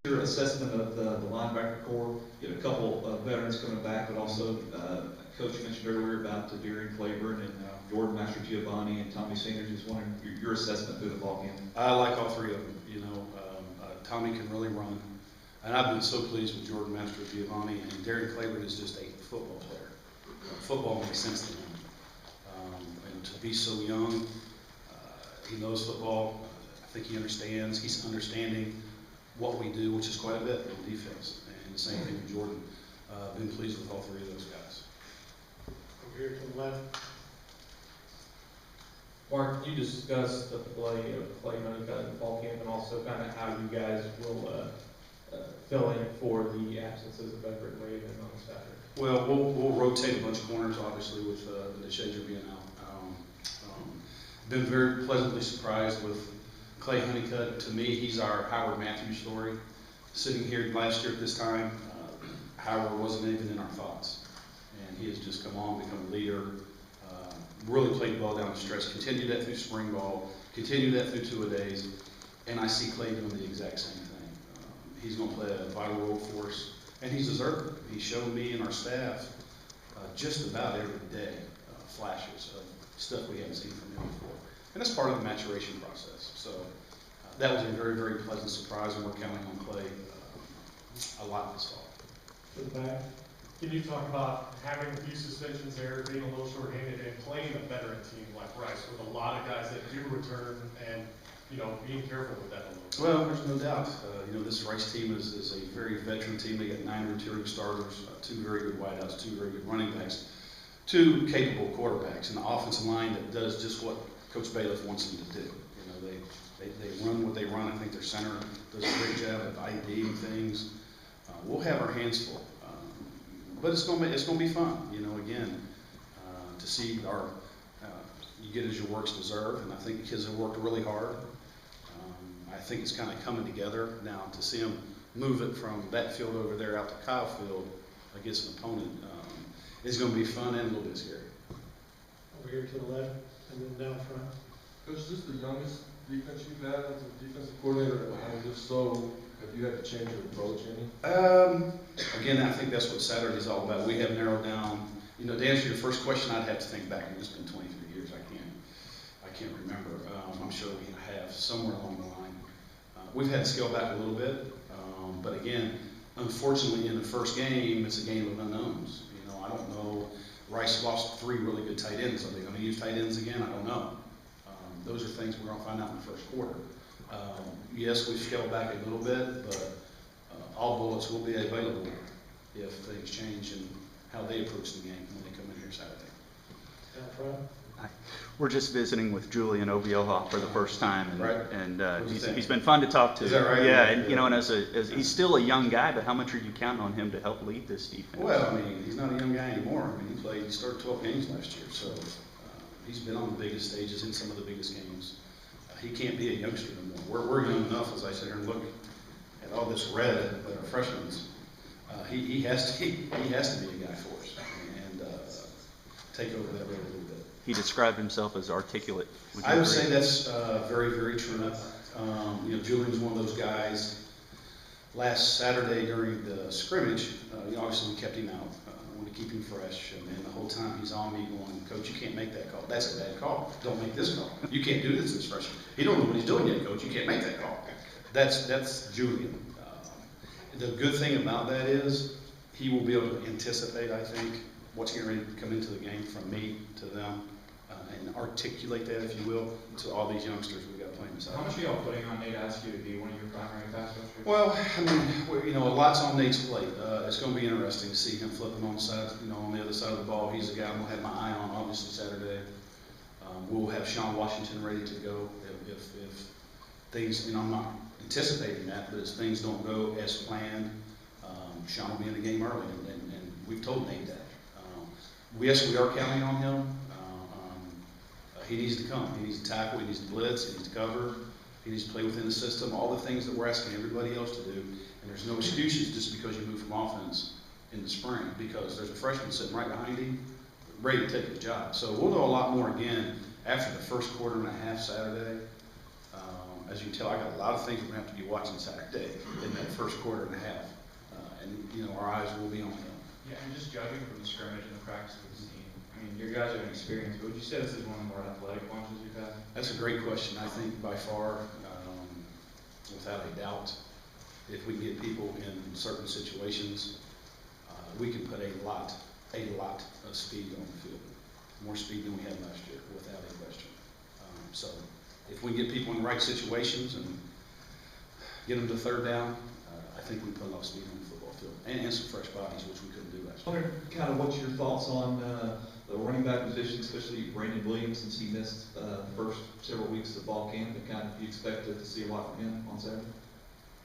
Your assessment of the linebacker core, you have a couple of veterans coming back, but also Coach mentioned earlier about Darian Claiborne and Jordan Master Giovanni and Tommy Sanders. Just wondering your assessment through the ball game. I like all three of them. You know, Tommy can really run, and I've been so pleased with Jordan Master Giovanni, and Darian Claiborne is just a football player. Football makes sense to him, and to be so young, he knows football. I think he understands. He's understanding what we do, which is quite a bit on defense. And the same thing with Jordan. Been pleased with all three of those guys. Over here to the left. Mark, you discussed the play of Clay Honeycutt in fall camp and also kind of how you guys will fill in for the absences of Everett Wade and on Saturday. Well, we'll rotate a bunch of corners, obviously, with the DeShazer being out. Been very pleasantly surprised with Clay Honeycutt. To me, he's our Howard Matthews story. Sitting here last year at this time, Howard wasn't even in our thoughts. And he has just come on, become a leader, really played well down the stretch, continued that through spring ball, continued that through two-a-days, and I see Clay doing the exact same thing. He's going to play a vital role for us, and he's deserved it. He's shown me and our staff just about every day flashes of stuff we haven't seen from him before. And that's part of the maturation process. So that was a very, very pleasant surprise, and we're counting on Clay a lot this fall. To the back. Can you talk about having a few suspensions there, being a little short-handed, and playing a veteran team like Rice with a lot of guys that do return, and being careful with that a little bit? Well, there's no doubt. This Rice team is a very veteran team. They got 9 returning starters, 2 very good wideouts, 2 very good running backs, 2 capable quarterbacks, and the offensive line that does just what Coach Bailiff wants them to do. They run what they run. I think their center does a great job of IDing things. We'll have our hands full, but it's going to be fun. Again, to see you get as your works deserve, and I think the kids have worked really hard. I think it's kind of coming together now. To see them move it from that field over there out to Kyle Field against an opponent is going to be fun and a little bit scary. Over here to the left, and then down front. Coach, this is the youngest defense you've had as a defensive coordinator, and if so, have you had to change your approach any? Again, I think that's what Saturday's all about. We have narrowed down. To answer your first question, I'd have to think back. It's been 23 years. I can't remember. I'm sure we have somewhere along the line. We've had to scale back a little bit, but again, unfortunately, in the first game, it's a game of unknowns. I don't know. Rice lost 3 really good tight ends. Are they going to use tight ends again? I don't know. Those are things we're going to find out in the first quarter. Yes, we've scaled back a little bit, but all bullets will be available if things change in how they approach the game when they come in here Saturday. Down front. Hi. We're just visiting with Julian Obioha for the first time, and, Right. and he's been fun to talk to. Is that right? Yeah, and and as he's still a young guy, but how much are you counting on him to help lead this defense? Well, he's not a young guy anymore. He started 12 games last year, so he's been on the biggest stages in some of the biggest games. He can't be a youngster anymore. We're young enough, as I sit here and look at all this red that are freshmen. He has to be a guy for us and take over that red a little bit. He described himself as articulate. I would say that's very, very true. Julian's one of those guys. Last Saturday during the scrimmage, obviously we kept him out. We want to keep him fresh, and the whole time he's on me going, Coach, you can't make that call. That's a bad call. Don't make this call. You can't do this as freshman. He don't know what he's doing yet, Coach. You can't make that call. That's Julian. The good thing about that is he will be able to anticipate, I think, what's getting ready to come into the game from me to them, and articulate that, if you will, to all these youngsters we've got playing this out. How much are y'all putting on Nate Askew to be one of your primary pass rushers? Well, a lot's on Nate's plate. It's going to be interesting to see him flipping on the other side of the ball. He's a guy I'm going to have my eye on, obviously, Saturday. We'll have Sean Washington ready to go if things, I'm not anticipating that, but if things don't go as planned, Sean will be in the game early, and we've told Nate that. Yes, we are counting on him. He needs to come. He needs to tackle. He needs to blitz. He needs to cover. He needs to play within the system. All the things that we're asking everybody else to do. And there's no excuses just because you move from offense in the spring, because there's a freshman sitting right behind him, ready to take his job. So we'll know a lot more again after the first quarter and a half Saturday. as you can tell, I got a lot of things we're gonna have to be watching Saturday in that first quarter and a half. And, you know, our eyes will be on him. Yeah, and just judging from the scrimmage and the practice of this team, I mean, your guys are inexperienced, but would you say this is one of the more athletic bunches you've had? That's a great question. I think by far, without a doubt, if we get people in certain situations, we can put a lot of speed on the field. More speed than we had last year, without a question. So if we get people in the right situations and get them to third down, I think we put a lot of speed on the football field and some fresh bodies, which we couldn't do last I year. wonder kind of what's your thoughts on the running back position, especially Brandon Williams, since he missed the first several weeks of fall camp, and kind of you expected to see a lot from him on Saturday?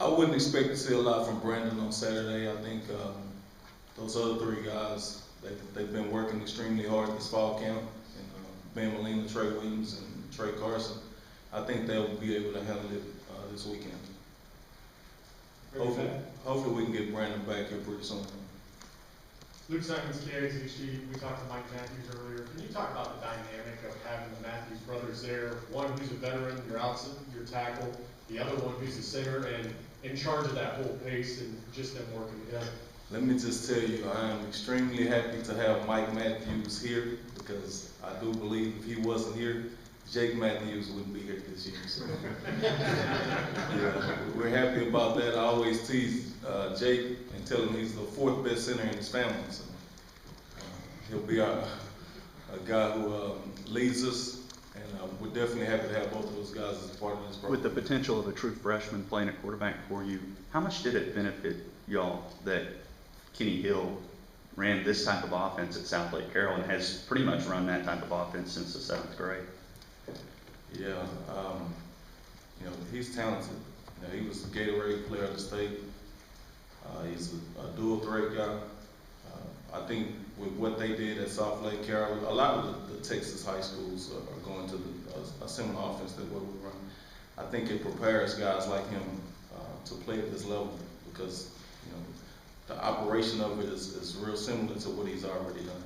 I wouldn't expect to see a lot from Brandon on Saturday. I think those other three guys, they've been working extremely hard this fall camp, and Ben Molina, Trey Williams, and Trey Carson. I think they'll be able to handle it this weekend. Hopefully we can get Brandon back here pretty soon. Luke Simon's KATC, we talked to Mike Matthews earlier. Can you talk about the dynamic of having the Matthews brothers there? One who's a veteran, your tackle, the other one who's a center and in charge of that whole pace and just them working together. Let me just tell you, I am extremely happy to have Mike Matthews here, because I do believe if he wasn't here, Jake Matthews wouldn't be here this year. So. Yeah, we're happy about that. I always tease Jake and tell him he's the fourth best center in his family. So he'll be a guy who leads us, and we're definitely happy to have both of those guys as part of this program. With the potential of a true freshman playing at quarterback for you, how much did it benefit y'all that Kenny Hill ran this type of offense at South Lake Carroll and has pretty much run that type of offense since the 7th grade? Yeah, you know, he's talented. You know, he was the Gatorade player of the state. He's a dual threat guy. I think with what they did at South Lake Carroll, a lot of the Texas high schools are going to a similar offense than what we run. I think it prepares guys like him to play at this level, because, you know, the operation of it is real similar to what he's already done.